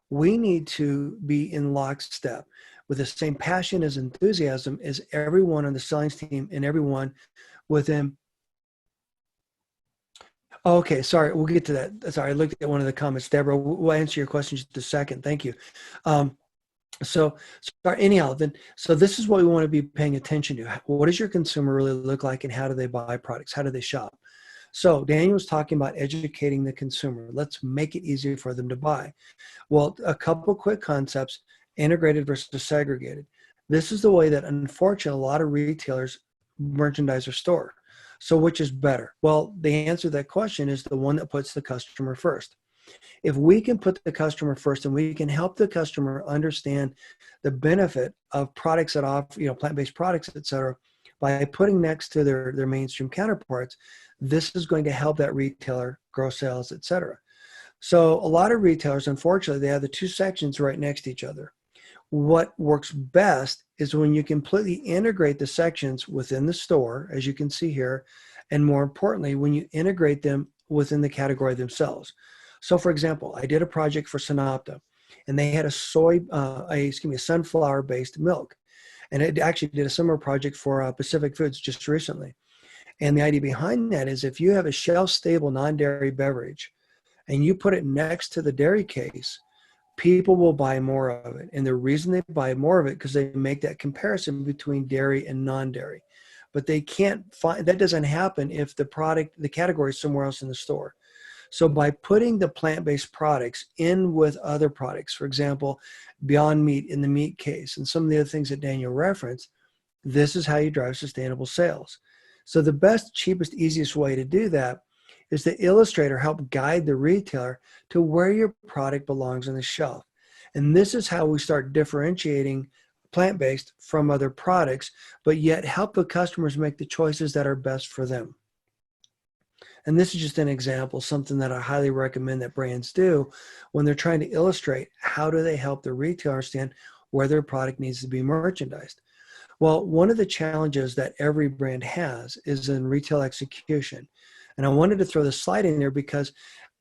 A: We need to be in lockstep with the same passion as enthusiasm as everyone on the selling team and everyone within. Okay, sorry, we'll get to that. Sorry, I looked at one of the comments. Deborah, we'll answer your question in just a second. Thank you. Anyhow, so this is what we want to be paying attention to. What does your consumer really look like, and how do they buy products? How do they shop? So Daniel was talking about educating the consumer. Let's make it easier for them to buy. Well, a couple quick concepts: integrated versus segregated. This is the way that, unfortunately, a lot of retailers merchandise their store. So which is better? Well, the answer to that question is the one that puts the customer first. If we can put the customer first and we can help the customer understand the benefit of products that offer, plant-based products, et cetera, by putting next to their mainstream counterparts, this is going to help that retailer grow sales, et cetera. So a lot of retailers, unfortunately, they have the two sections right next to each other. What works best is when you completely integrate the sections within the store, as you can see here, and more importantly, when you integrate them within the category themselves. So for example, I did a project for Synopta, and they had a sunflower-based milk. And it actually did a similar project for Pacific Foods just recently. And the idea behind that is if you have a shelf-stable non-dairy beverage and you put it next to the dairy case, people will buy more of it. And the reason they buy more of it because they make that comparison between dairy and non-dairy. But they can't find, that doesn't happen if the category is somewhere else in the store. So by putting the plant-based products in with other products, for example, Beyond Meat in the meat case, and some of the other things that Daniel referenced, this is how you drive sustainable sales. So the best, cheapest, easiest way to do that is the illustrator help guide the retailer to where your product belongs on the shelf. And this is how we start differentiating plant-based from other products, but yet help the customers make the choices that are best for them. And this is just an example, something that I highly recommend that brands do when they're trying to illustrate how do they help the retailer understand where their product needs to be merchandised. Well, one of the challenges that every brand has is in retail execution. And I wanted to throw this slide in there because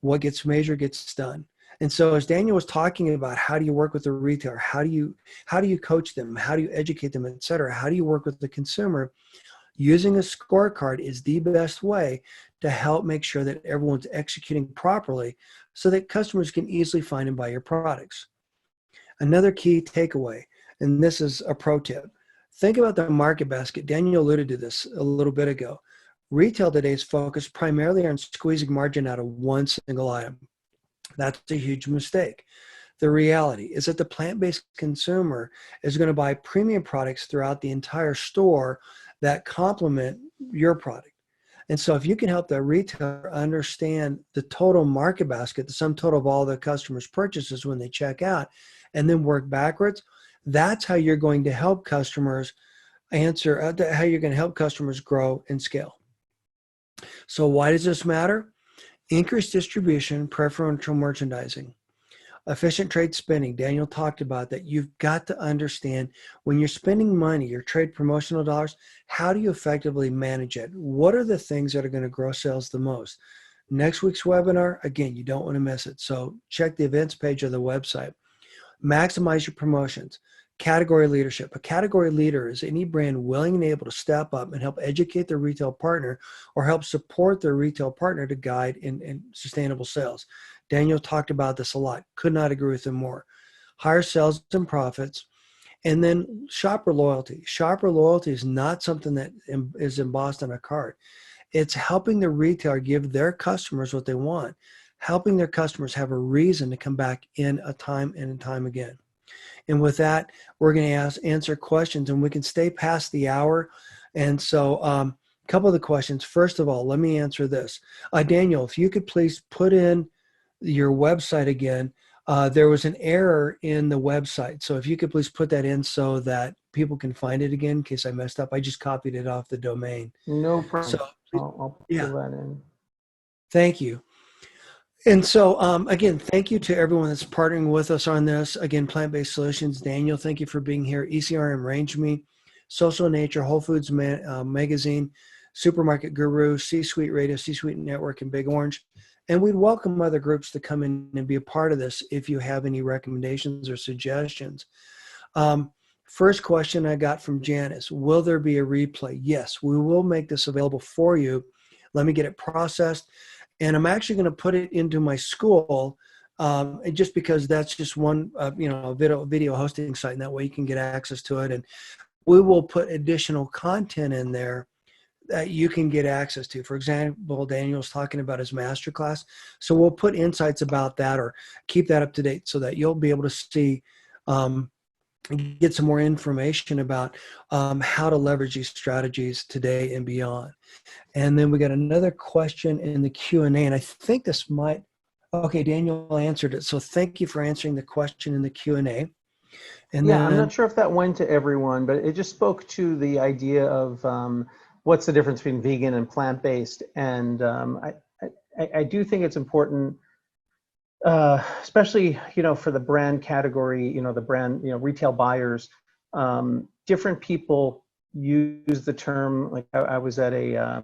A: what gets measured gets done. And so as Daniel was talking about, how do you work with the retailer? How do you coach them? How do you educate them, et cetera? How do you work with the consumer? Using a scorecard is the best way to help make sure that everyone's executing properly so that customers can easily find and buy your products. Another key takeaway, and this is a pro tip, think about the market basket. Daniel alluded to this a little bit ago. Retail today is focused primarily on squeezing margin out of one single item. That's a huge mistake. The reality is that the plant-based consumer is going to buy premium products throughout the entire store that complement your product. And so if you can help the retailer understand the total market basket, the sum total of all the customers' purchases when they check out, and then work backwards, that's how you're going to help customers how you're going to help customers grow and scale. So why does this matter? Increased distribution, preferential merchandising. Efficient trade spending. Daniel talked about that. You've got to understand when you're spending money, your trade promotional dollars, how do you effectively manage it? What are the things that are going to grow sales the most? Next week's webinar, again, you don't want to miss it. So check the events page of the website. Maximize your promotions. Category leadership. A category leader is any brand willing and able to step up and help educate their retail partner or help support their retail partner to guide in sustainable sales. Daniel talked about this a lot. Could not agree with him more. Higher sales and profits. And then shopper loyalty. Shopper loyalty is not something that is embossed on a card. It's helping the retailer give their customers what they want, helping their customers have a reason to come back in a time and time again. And with that, we're going to answer questions, and we can stay past the hour. And so a couple of the questions. First of all, let me answer this. Daniel, if you could please put in your website again. There was an error in the website. So if you could please put that in so that people can find it again in case I messed up. I just copied it off the domain.
B: No problem.
A: So
B: I'll fill that in.
A: Thank you. And so, again, thank you to everyone that's partnering with us on this. Again, Plant-Based Solutions. Daniel, thank you for being here. ECRM, RangeMe, Social Nature, Whole Foods Magazine, Supermarket Guru, C-Suite Radio, C-Suite Network, and Big Orange. And we'd welcome other groups to come in and be a part of this if you have any recommendations or suggestions. First question I got from Janice, will there be a replay? Yes, we will make this available for you. Let me get it processed. And I'm actually going to put it into my school And just because that's just one, video hosting site, and that way you can get access to it. And we will put additional content in there that you can get access to. For example, Daniel's talking about his masterclass. So we'll put insights about that or keep that up to date so that you'll be able to see, get some more information about how to leverage these strategies today and beyond. And then we got another question in the Q&A, and I think this might, okay, Daniel answered it. So thank you for answering the question in the Q&A. And
B: yeah, I'm
A: then,
B: not sure if that went to everyone, but it just spoke to the idea of what's the difference between vegan and plant-based. And I do think it's important, especially, for the brand category, the brand, retail buyers, different people use the term, like I was at an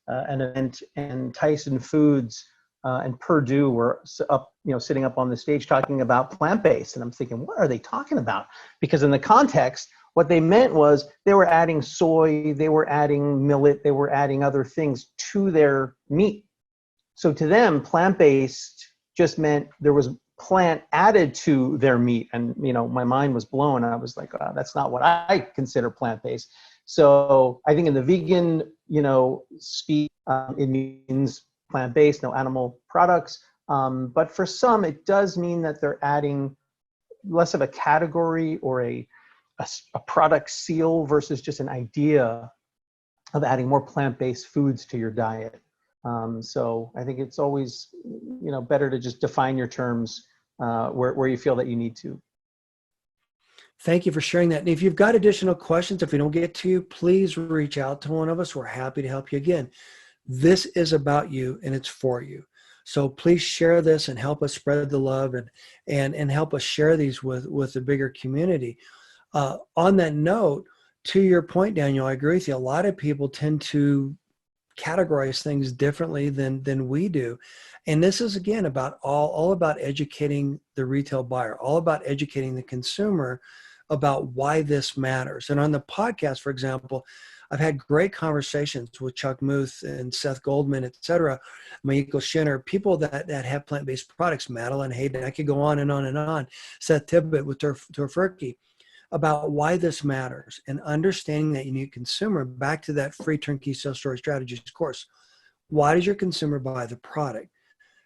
B: event, and Tyson Foods and Purdue were up, sitting up on the stage talking about plant-based. And I'm thinking, what are they talking about? Because in the context, what they meant was they were adding soy, they were adding millet, they were adding other things to their meat. So to them, plant-based just meant there was plant added to their meat. And, my mind was blown. I was like, that's not what I consider plant-based. So I think in the vegan, speak, it means plant-based, no animal products. But for some, it does mean that they're adding less of a category or a product seal versus just an idea of adding more plant-based foods to your diet. So I think it's always, better to just define your terms where you feel that you need to.
A: thank you for sharing that. And if you've got additional questions, if we don't get to you, please reach out to one of us. We're happy to help you. Again, this is about you and it's for you. So please share this and help us spread the love and help us share these with the bigger community. On that note, to your point, Daniel, I agree with you. A lot of people tend to categorize things differently than we do. And this is, again, about all about educating the retail buyer, all about educating the consumer about why this matters. And on the podcast, for example, I've had great conversations with Chuck Muth and Seth Goldman, et cetera, Mayiko Shinner, people that have plant-based products, Madeline Hayden, I could go on and on and on, Seth Tibbett with Tofurky, about why this matters and understanding that unique consumer. Back to that free turnkey sales story strategies course. Why does your consumer buy the product?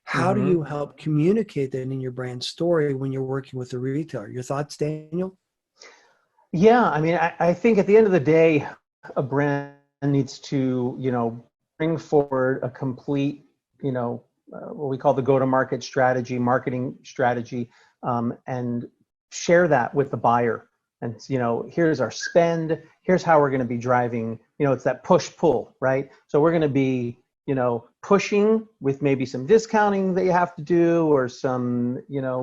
A: How do you help communicate that in your brand story when you're working with a retailer? Your thoughts, Daniel?
B: Yeah, I mean, I think at the end of the day, a brand needs to, bring forward a complete, what we call the go-to-market strategy, marketing strategy, and share that with the buyer. And, here's our spend, here's how we're going to be driving, it's that push-pull, right? So we're going to be, pushing with maybe some discounting that you have to do or some,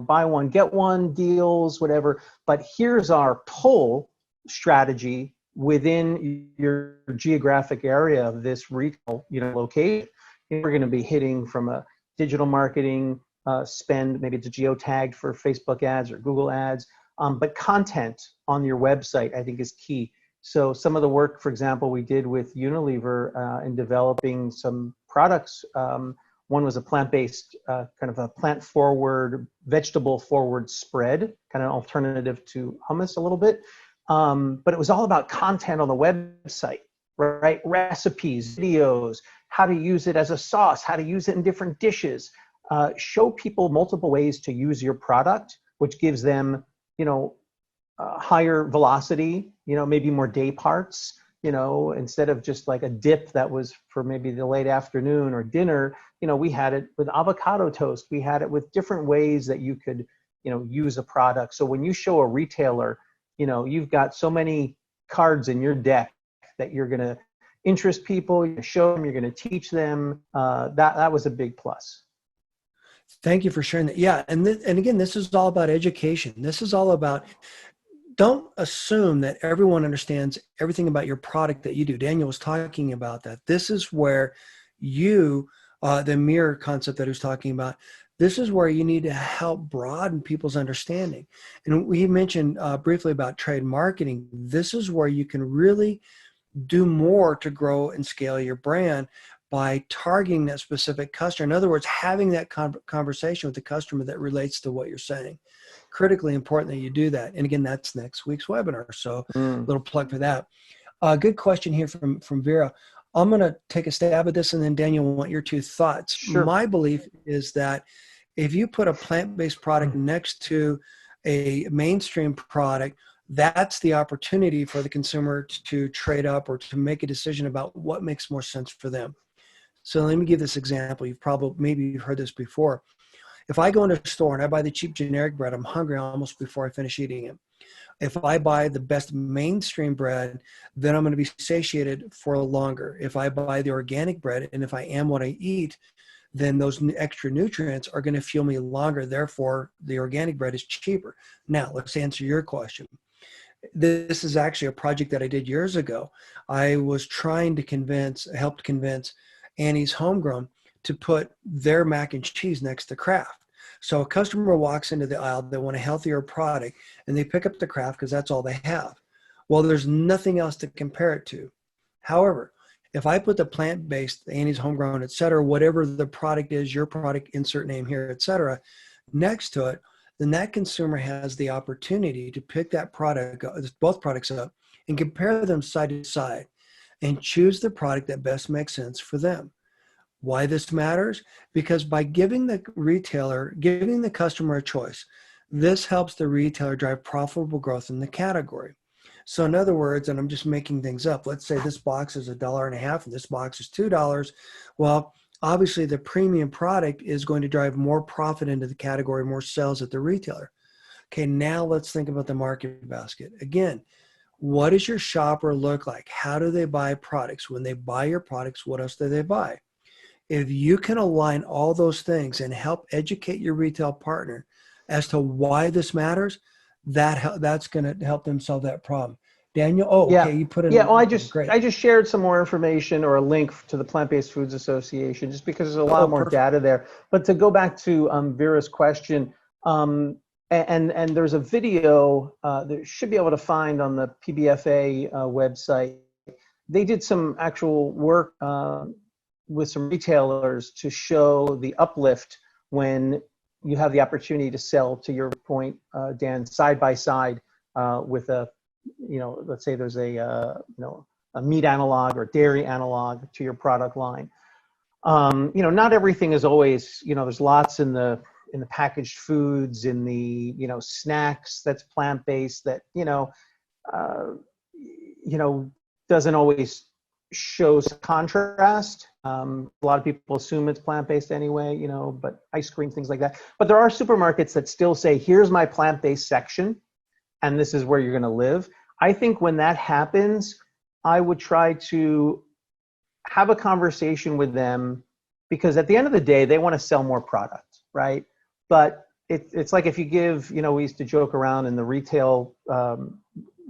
B: buy one, get one deals, whatever. But here's our pull strategy within your geographic area of this retail, location. We're going to be hitting from a digital marketing spend, maybe it's geotagged for Facebook ads or Google ads, but content on your website, I think, is key. So some of the work, for example, we did with Unilever in developing some products. One was a plant-based, kind of a plant-forward, vegetable-forward spread, kind of an alternative to hummus a little bit. But it was all about content on the website, right? Recipes, videos, how to use it as a sauce, how to use it in different dishes. Show people multiple ways to use your product, which gives them, higher velocity, maybe more day parts, instead of just like a dip that was for maybe the late afternoon or dinner, we had it with avocado toast. We had it with different ways that you could, use a product. So when you show a retailer, you've got so many cards in your deck that you're going to interest people, you're going to show them, you're going to teach them. That was a big plus.
A: Thank you for sharing that. Yeah. And again, this is all about education. This is all about, don't assume that everyone understands everything about your product that you do. Daniel was talking about that. This is where you, the mirror concept that he was talking about, this is where you need to help broaden people's understanding. And we mentioned briefly about trade marketing. This is where you can really do more to grow and scale your brand by targeting that specific customer. In other words, having that conversation with the customer that relates to what you're saying. Critically important that you do that. And again, that's next week's webinar. So little plug for that. Good question here from Vera. I'm going to take a stab at this, and then Daniel, I want your two thoughts.
B: Sure.
A: My belief is that if you put a plant-based product next to a mainstream product, that's the opportunity for the consumer to trade up or to make a decision about what makes more sense for them. So let me give this example. Maybe you've heard this before. If I go into a store and I buy the cheap generic bread, I'm hungry almost before I finish eating it. If I buy the best mainstream bread, then I'm going to be satiated for longer. If I buy the organic bread, and if I am what I eat, then those extra nutrients are going to fuel me longer. Therefore, the organic bread is cheaper. Now, let's answer your question. This is actually a project that I did years ago. I was trying to helped convince Annie's Homegrown to put their mac and cheese next to Kraft. So a customer walks into the aisle, they want a healthier product, and they pick up the Kraft because that's all they have. Well, there's nothing else to compare it to. However, if I put the plant-based, Annie's Homegrown, et cetera, whatever the product is, your product, insert name here, et cetera, next to it, then that consumer has the opportunity to pick that product, both products up, and compare them side to side and choose the product that best makes sense for them. Why this matters? Because by giving the customer a choice, this helps the retailer drive profitable growth in the category. So in other words, and I'm just making things up, let's say this box is $1.50 and this box is $2. Well, obviously the premium product is going to drive more profit into the category, more sales at the retailer. Okay, now let's think about the market basket. Again, what does your shopper look like? How do they buy products? When they buy your products, what else do they buy? If you can align all those things and help educate your retail partner as to why this matters, that's going to help them solve that problem. Daniel, okay, you put it in.
B: Well, I
A: Great.
B: just shared some more information or a link to the Plant-Based Foods Association, just because there's a lot more data there. But to go back to Vera's question, and there's a video that you should be able to find on the PBFA website. They did some actual work with some retailers to show the uplift when you have the opportunity to sell, to your point, Dan, side by side with a, let's say there's a meat analog or dairy analog to your product line. Not everything is always, there's lots in the packaged foods, in the, snacks that's plant-based that, doesn't always shows contrast. A lot of people assume it's plant-based anyway, but ice cream, things like that. But there are supermarkets that still say, here's my plant-based section, and this is where you're going to live. I think when that happens, I would try to have a conversation with them, because at the end of the day, they want to sell more product, right? But it's like if you give, we used to joke around in the retail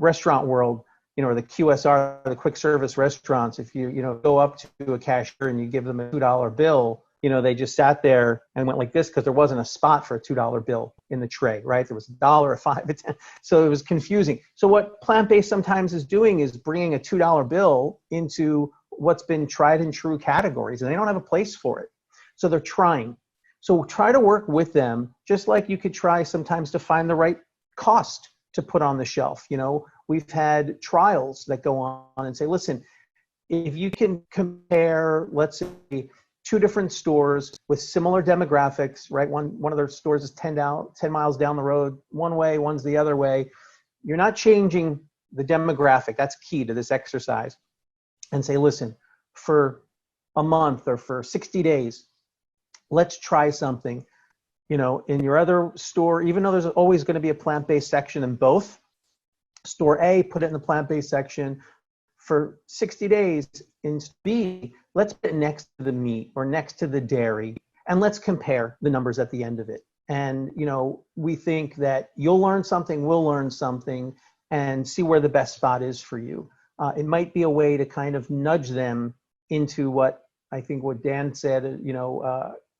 B: restaurant world, or the QSR, the quick service restaurants, if you, go up to a cashier and you give them a $2 bill, they just sat there and went like this because there wasn't a spot for a $2 bill in the tray, right? There was $1, a $5, a $10. So it was confusing. So what plant-based sometimes is doing is bringing a $2 bill into what's been tried and true categories, and they don't have a place for it. So they're trying. So try to work with them, just like you could try sometimes to find the right cost to put on the shelf. We've had trials that go on and say, listen, if you can compare, let's say, two different stores with similar demographics, right? One of their stores is 10 miles down the road one way, one's the other way. You're not changing the demographic. That's key to this exercise. And say, listen, for a month or for 60 days, let's try something. In your other store, even though there's always going to be a plant-based section in both, store A, put it in the plant-based section. For 60 days in B, let's put it next to the meat or next to the dairy, and let's compare the numbers at the end of it. And, we think that you'll learn something, we'll learn something, and see where the best spot is for you. It might be a way to kind of nudge them into what Dan said,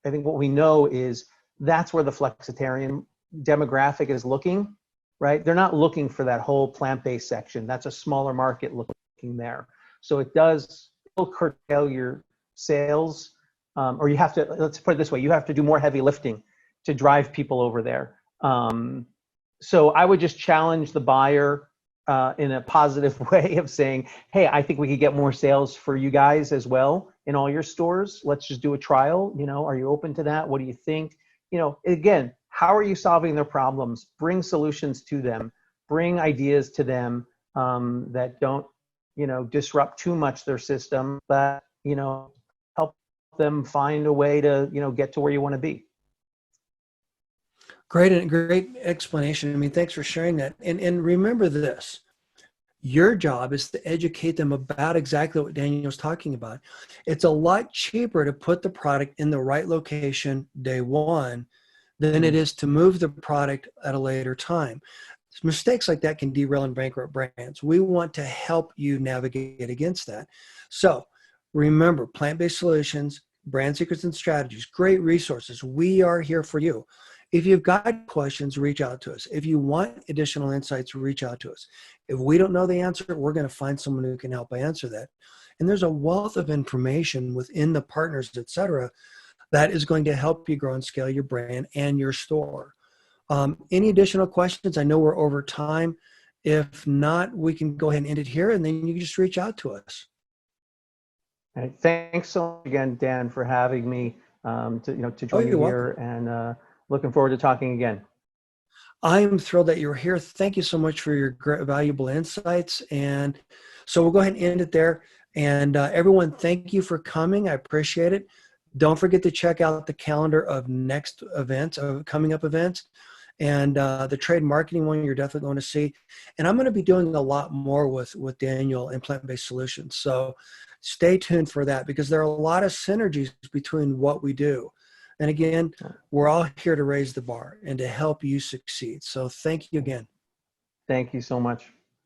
B: I think what we know is that's where the flexitarian demographic is looking, right? They're not looking for that whole plant-based section. That's a smaller market looking there. So it does curtail your sales, or you have to, let's put it this way, you have to do more heavy lifting to drive people over there. So I would just challenge the buyer in a positive way of saying, hey, I think we could get more sales for you guys as well in all your stores. Let's just do a trial. You know, are you open to that? What do you think? You know, again, how are you solving their problems? Bring solutions to them. Bring ideas to them that don't, you know, disrupt too much their system, but, you know, help them find a way to, you know, get to where you want to be.
A: Great explanation. I mean, thanks for sharing that. And remember this, your job is to educate them about exactly what Daniel was talking about. It's a lot cheaper to put the product in the right location day one than it is to move the product at a later time. Mistakes like that can derail and bankrupt brands. We want to help you navigate against that. So remember, plant-based solutions, brand secrets and strategies, great resources. We are here for you. If you've got questions, reach out to us. If you want additional insights, reach out to us. If we don't know the answer, we're going to find someone who can help answer that. And there's a wealth of information within the partners, et cetera, that is going to help you grow and scale your brand and your store. Any additional questions? I know we're over time. If not, we can go ahead and end it here, and then you can just reach out to us.
B: All right. Thanks so much again, Dan, for having me to join you here, and looking forward to talking again.
A: I'm thrilled that you're here. Thank you so much for your valuable insights. And so we'll go ahead and end it there. And everyone, thank you for coming. I appreciate it. Don't forget to check out the calendar of next events, of coming up events. And the trade marketing one you're definitely going to see. And I'm going to be doing a lot more with Daniel and plant-based solutions. So stay tuned for that, because there are a lot of synergies between what we do. And again, we're all here to raise the bar and to help you succeed. So thank you again.
B: Thank you so much.